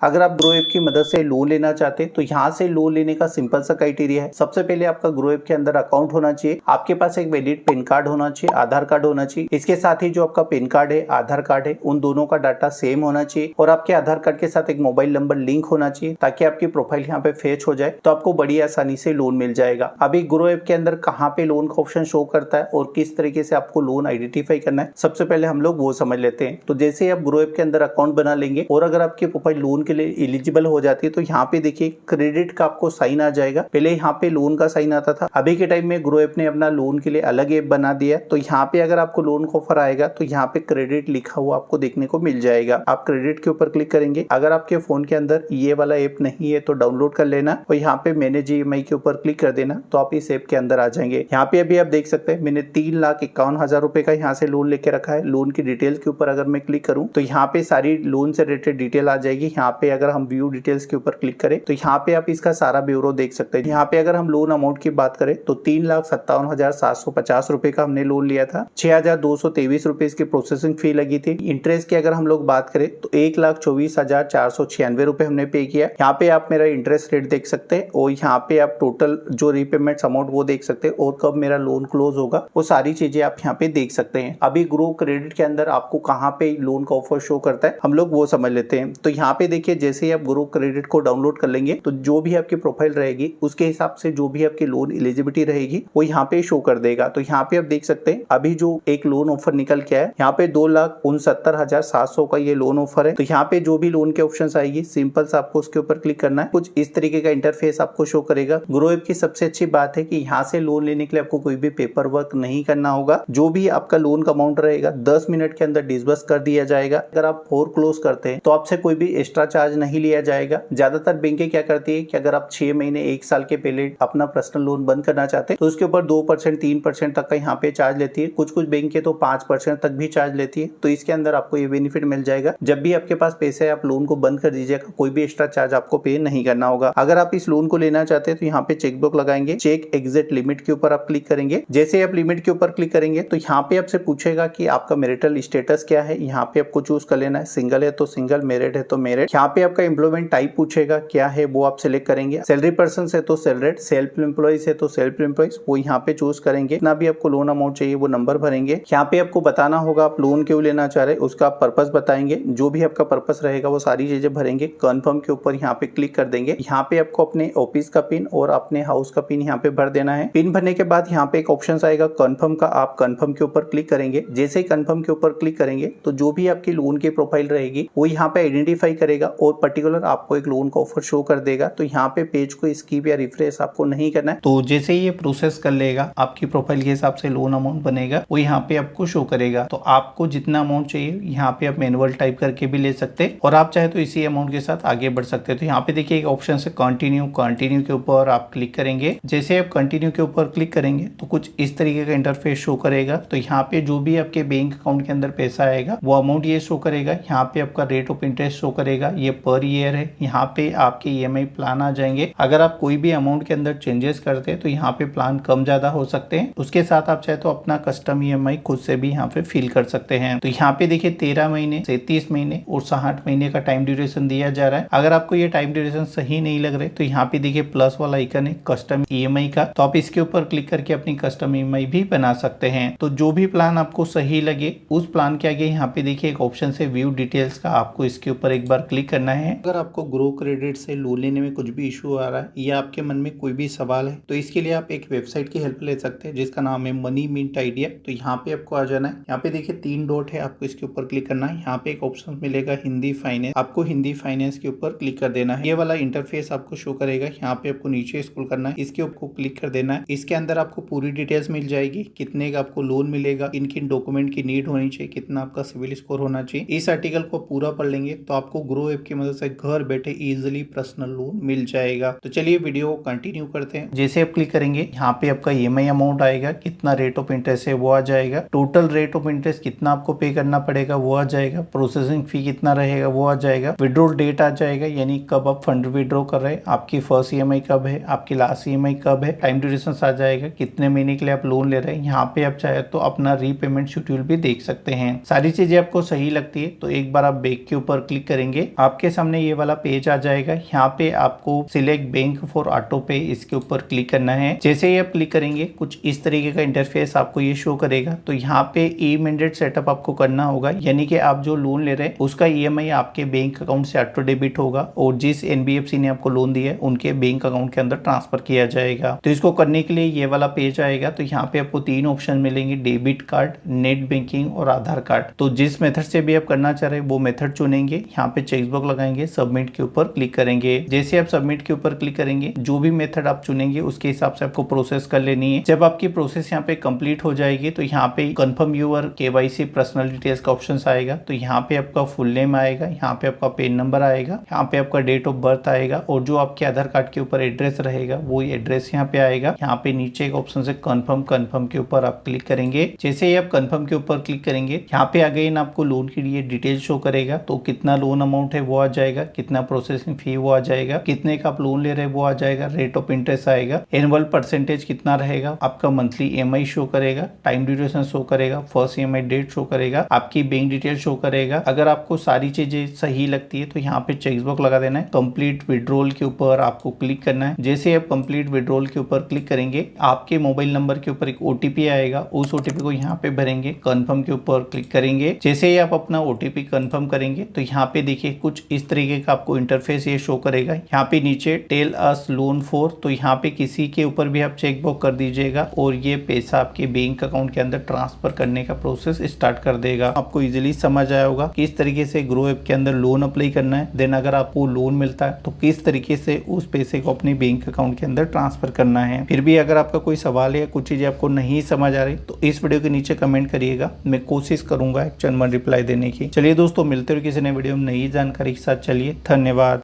अगर आप grow app की मदद से लोन लेना चाहते हैं तो यहाँ से लोन लेने का सिंपल सा क्राइटेरिया है। सबसे पहले आपका ग्रो ऐप के अंदर अकाउंट होना चाहिए, आपके पास एक वैलिड पैन कार्ड होना चाहिए, आधार कार्ड होना चाहिए। इसके साथ ही जो आपका पैन कार्ड है, आधार कार्ड है, उन दोनों का डाटा सेम होना चाहिए और आपके आधार कार्ड के साथ एक मोबाइल नंबर लिंक होना चाहिए ताकि आपकी प्रोफाइल यहाँ पे फेच हो जाए तो आपको बड़ी आसानी से लोन मिल जाएगा। अभी ग्रो ऐप के अंदर कहाँ पे लोन का ऑप्शन शो करता है और किस तरीके से आपको लोन आइडेंटिफाई करना है, सबसे पहले हम लोग वो समझ लेते हैं। तो जैसे ही आप ग्रो ऐप के अंदर अकाउंट बना लेंगे और अगर आपकी प्रोफाइल लोन के लिए एलिजिबल हो जाती है तो यहाँ पे देखिए क्रेडिट का आपको साइन आ जाएगा। पहले यहाँ पे लोन का साइन आता था, अभी के टाइम में ग्रो ऐप ने अपना लोन के लिए अलग ऐप बना दिया। तो यहाँ पे अगर आपको लोन का ऑफर आएगा तो यहाँ पे क्रेडिट लिखा हुआ आपको देखने को मिल जाएगा। आप क्रेडिट के ऊपर क्लिक करेंगे। अगर आपके फोन के अंदर ये वाला ऐप नहीं है तो डाउनलोड कर लेना और यहाँ पे मैनेज EMI के ऊपर क्लिक कर देना तो आप इस ऐप के अंदर आ जाएंगे। यहाँ पे अभी आप देख सकते हैं मैंने 3,51,000 रुपए का यहाँ से लोन लेके रखा है। लोन की डिटेल के ऊपर अगर मैं क्लिक करूँ तो यहाँ पे सारी लोन से रिलेटेड डिटेल आ जाएगी। यहाँ पे अगर हम व्यू डिटेल्स के ऊपर क्लिक करें तो यहाँ पे आप इसका सारा ब्यूरो देख सकते हैं। यहाँ पे अगर हम लोन अमाउंट की बात करें तो 3,57,750 रुपए का हमने लोन लिया था। 6,223 रुपए इसकी प्रोसेसिंग फी लगी थी। इंटरेस्ट की अगर हम लोग बात करें तो 1,24,496 रुपए हमने पे किया। यहाँ पे आप मेरा इंटरेस्ट रेट देख सकते हैं और यहाँ पे आप टोटल जो रीपेमेंट अमाउंट वो देख सकते हैं और कब मेरा लोन क्लोज होगा वो सारी चीजें आप यहाँ पे देख सकते हैं। अभी ग्रो क्रेडिट के अंदर आपको कहाँ पे लोन का ऑफर शो करता है हम लोग वो समझ लेते हैं। तो यहाँ पे देखिए जैसे ही आप ग्रो क्रेडिट को डाउनलोड कर लेंगे तो जो भी आपकी प्रोफाइल रहेगी उसके हिसाब से जो भी आपकी लोन एलिजिबिलिटी रहेगी वो यहाँ पे शो कर देगा। तो यहाँ पे आप देख सकते हैं अभी जो एक लोन ऑफर निकल के आया यहाँ पे 2,69,700 का ये लोन ऑफर है। तो यहाँ पे जो भी लोन के ऑप्शन आएगी सिंपल से आपको उसके ऊपर क्लिक करना है। कुछ इस तरीके का इंटरफेस आपको शो करेगा। ग्रो ऐप की सबसे अच्छी बात है कि यहाँ से लोन लेने के लिए आपको कोई भी पेपर वर्क नहीं करना होगा। जो भी आपका लोन का अमाउंट रहेगा 10 मिनट के अंदर डिसबर्स कर दिया जाएगा। अगर आप फोर क्लोज करते हैं तो आपसे कोई भी एक्स्ट्रा चार्ज नहीं लिया जाएगा। ज्यादातर बैंकें क्या करती है कि अगर आप 6 महीने 1 साल के पहले अपना पर्सनल लोन बंद करना चाहते हैं तो उसके ऊपर 2% 3% तक का यहाँ पे चार्ज लेती है। कुछ बैंकें तो 5% तक भी चार्ज लेती है। तो इसके अंदर आपको ये बेनिफिट मिल जाएगा, जब भी आपके पास पैसे है आप लोन को बंद कर दीजिएगा, कोई भी एक्स्ट्रा चार्ज आपको पे नहीं करना होगा। अगर आप इस लोन को लेना चाहते हैं तो यहाँ पे चेकबॉक्स लगाएंगे, चेक एग्जिट लिमिट के ऊपर आप क्लिक करेंगे। जैसे आप लिमिट के ऊपर क्लिक करेंगे तो यहाँ पे आपसे पूछेगा कि आपका मैरिटल स्टेटस क्या है। यहाँ पे आपको चूज कर लेना है। सिंगल है तो सिंगल, मैरिड है तो मैरिड। यहाँ पे आपका एम्प्लॉयमेंट टाइप पूछेगा क्या है वो आप सिलेक्ट करेंगे। सैलरी पर्सन है तो सैलरीड, सेल्फ एम्प्लॉइज है तो सेल्फ एम्प्लॉइज वो यहाँ पे चूज करेंगे। इतना भी आपको लोन अमाउंट चाहिए वो नंबर भरेंगे। यहाँ पे आपको बताना होगा आप लोन क्यों लेना चाह रहे हैं, उसका पर्पस बताएंगे। जो भी आपका पर्पस रहेगा वो सारी चीजें भरेंगे। कंफर्म के ऊपर यहाँ पे क्लिक कर देंगे। यहाँ पे आपको अपने ऑफिस का पिन और अपने हाउस का पिन यहाँ पे भर देना है। पिन भरने के बाद यहाँ पे एक ऑप्शन आएगा कंफर्म का, आप कंफर्म के ऊपर क्लिक करेंगे। जैसे ही कंफर्म के ऊपर क्लिक करेंगे तो जो भी आपकी लोन की प्रोफाइल रहेगी वो यहाँ पे आइडेंटिफाई करेगा और पर्टिकुलर आपको एक लोन का ऑफर शो कर देगा। तो यहाँ पे पेज को स्किप या रिफ्रेश आपको नहीं करना है। तो जैसे ही ये प्रोसेस कर लेगा आपकी प्रोफाइल के हिसाब से लोन अमाउंट बनेगा वो यहाँ पे आपको शो करेगा। तो आपको जितना अमाउंट चाहिए यहाँ पे आप मैनुअल टाइप करके भी ले सकते हैं और आप चाहे तो इसी अमाउंट के साथ आगे बढ़ सकते हैं। तो यहाँ पे देखिए एक ऑप्शन है कंटिन्यू के ऊपर आप क्लिक करेंगे। जैसे आप कंटिन्यू के ऊपर क्लिक करेंगे तो कुछ इस तरीके का इंटरफेस शो करेगा। तो यहाँ पे जो भी आपके बैंक अकाउंट के अंदर पैसा आएगा वो अमाउंट ये शो करेगा। यहाँ पे आपका रेट ऑफ इंटरेस्ट शो करेगा, ये पर ईयर है। यहाँ पे आपके EMI प्लान आ जाएंगे। अगर आप कोई भी अमाउंट के अंदर चेंजेस करते हैं तो यहाँ पे प्लान कम ज्यादा हो सकते हैं। उसके साथ आप चाहे तो अपना कस्टम EMI खुद से भी यहाँ पे फिल कर सकते हैं। तो यहाँ पे देखिए 13 महीने, 33 महीने और 60 महीने का टाइम ड्यूरेशन दिया जा रहा है। अगर आपको ये टाइम ड्यूरेशन सही नहीं लग रहे तो यहाँ पे देखिए प्लस वाला आइकन है कस्टम EMI का, तो आप इसके ऊपर क्लिक करके अपनी कस्टम EMI भी बना सकते हैं। तो जो भी प्लान आपको सही लगे उस प्लान के आगे यहाँ पे देखिए एक ऑप्शन है व्यू डिटेल्स का, आपको इसके ऊपर एक बार क्लिक करना है। अगर आपको ग्रो क्रेडिट से लोन लेने में कुछ भी इशू आ रहा है या आपके मन में कोई भी सवाल है तो इसके लिए आप एक वेबसाइट की हेल्प ले सकते हैं जिसका नाम है मनी मिंट आइडिया। तो यहाँ पे आपको आ जाना है। यहाँ पे देखिए 3 डॉट है, आपको इसके ऊपर क्लिक करना है। यहाँ पे एक ऑप्शन मिलेगा हिंदी फाइनेंस, आपको हिंदी फाइनेंस के ऊपर क्लिक कर देना है। ये वाला इंटरफेस आपको शो करेगा। यहाँ पे आपको नीचे स्क्रॉल करना है, इसके ऊपर क्लिक कर देना है। इसके अंदर आपको पूरी डिटेल्स मिल जाएगी, कितने का आपको लोन मिलेगा, किन किन डॉक्यूमेंट की नीड होनी चाहिए, कितना आपका सिविल स्कोर होना चाहिए। इस आर्टिकल को पूरा पढ़ लेंगे तो आपको ग्रो ऐप की मदद से घर बैठे इजिली पर्सनल लोन मिल जाएगा। तो चलिए वीडियो को कंटिन्यू करते हैं। जैसे आप क्लिक करेंगे यहाँ पे आपका EMI अमाउंट आएगा, कितना रेट ऑफ इंटरेस्ट है वो आ जाएगा, टोटल रेट ऑफ इंटरेस्ट कितना आपको पे करना पड़ेगा वो आ जाएगा, प्रोसेसिंग फी कितना रहेगा वो आ जाएगा, विड्रॉल डेट आ जाएगा यानी कब आप फंड विड्रॉ कर रहे हैं, आपकी फर्स्ट EMI कब है, आपकी लास्ट EMI कब है, टाइम ड्यूरेशन आ जाएगा, कितने महीने के लिए आप लोन ले रहे हैं। यहाँ पे आप चाहे तो अपना रीपेमेंट शेड्यूल भी देख सकते हैं। सारी चीजें आपको सही लगती है तो एक बार आप बैक के ऊपर क्लिक करेंगे, आपके सामने ये वाला पेज आ जाएगा। यहाँ पे आपको सिलेक्ट बैंक फॉर ऑटो पे इसके ऊपर क्लिक करना है। जैसे ही आप क्लिक करेंगे कुछ इस तरीके का इंटरफेस आपको ये शो करेगा। तो यहाँ पे इमीडिएट सेटअप आपको करना होगा, यानी कि आप जो लोन ले रहे हैं उसका ईएमआई आपके बैंक अकाउंट से ऑटो डेबिट होगा और जिस एनबीएफसी ने आपको लोन दिया है उनके बैंक अकाउंट के अंदर ट्रांसफर किया जाएगा। तो इसको करने के लिए ये वाला पेज आएगा। तो यहाँ पे आपको 3 ऑप्शन मिलेंगे, डेबिट कार्ड, नेट बैंकिंग और आधार कार्ड। तो जिस मेथड से भी आप करना चाह रहे हैं वो मेथड चुनेंगे, यहाँ पे चेकबॉक्स लगाएंगे, सबमिट के ऊपर क्लिक करेंगे। जैसे आप सबमिट के ऊपर क्लिक करेंगे जो भी मेथड आप चुनेंगे उसके हिसाब से आपको प्रोसेस कर लेनी है। जब आपकी प्रोसेस यहाँ पे कंप्लीट हो जाएगी तो यहाँ पे confirm your KYC personal details का ऑप्शन आएगा। तो यहाँ पे आपका फुल नेम आएगा, यहाँ पे आपका पेन नंबर आएगा, यहाँ पे आपका डेट ऑफ बर्थ आएगा और जो आपके आधार कार्ड के ऊपर एड्रेस रहेगा वो एड्रेस यहाँ पे आएगा। यहाँ पे नीचे एक ऑप्शन से कन्फर्म के ऊपर आप क्लिक करेंगे। जैसे ही आप कन्फर्म के ऊपर क्लिक करेंगे यहाँ पे अगेन आपको लोन के लिए डिटेल शो करेगा। तो कितना लोन अमाउंट है वो आ जाएगा, कितना प्रोसेसिंग फी वो आ जाएगा, कितने का आप लोन ले रहे हैं वो आ जाएगा, रेट ऑफ इंटरेस्ट आएगा, एनुअल परसेंटेज कितना रहेगा, आपका मंथली ईएमआई शो करेगा, टाइम ड्यूरेशन शो करेगा, फर्स्ट ईएमआई डेट शो करेगा, आपकी बैंक डिटेल शो करेगा। अगर आपको सारी चीजें सही लगती है तो यहाँ पे चेकबॉक्स लगा देना है। कंप्लीट विड्रॉल के ऊपर आपको क्लिक करना है। जैसे आप कंप्लीट विड्रॉल के ऊपर क्लिक करेंगे आपके मोबाइल नंबर के ऊपर एक ओटीपी आएगा, उस ओटीपी को यहाँ पे भरेंगे, कंफर्म के ऊपर क्लिक करेंगे। जैसे ही आप अपना ओटीपी कंफर्म करेंगे तो यहाँ पे देखिए कुछ इस तरीके का आपको इंटरफेस ये शो करेगा। यहाँ पे नीचे टेल अस लोन फॉर, तो यहाँ पे किसी के ऊपर भी आप चेकबॉक्स कर दीजिएगा और ये पैसा आपके बैंक अकाउंट के अंदर ट्रांसफर करने का प्रोसेस स्टार्ट कर देगा। आपको इजीली समझ आया होगा किस तरीके से ग्रो ऐप के अंदर लोन अप्लाई करना है, देन अगर आपको लोन मिलता है तो किस तरीके से उस पैसे को अपने बैंक अकाउंट के अंदर ट्रांसफर करना है। फिर भी अगर आपका कोई सवाल है या कुछ चीजें आपको नहीं समझ आ रही तो इस वीडियो के नीचे कमेंट करिएगा, मैं कोशिश करूंगा एक जनरल रिप्लाई देने की। चलिए दोस्तों, मिलते हैं किसी नए वीडियो में नई जानकारी के साथ। चलिए, धन्यवाद।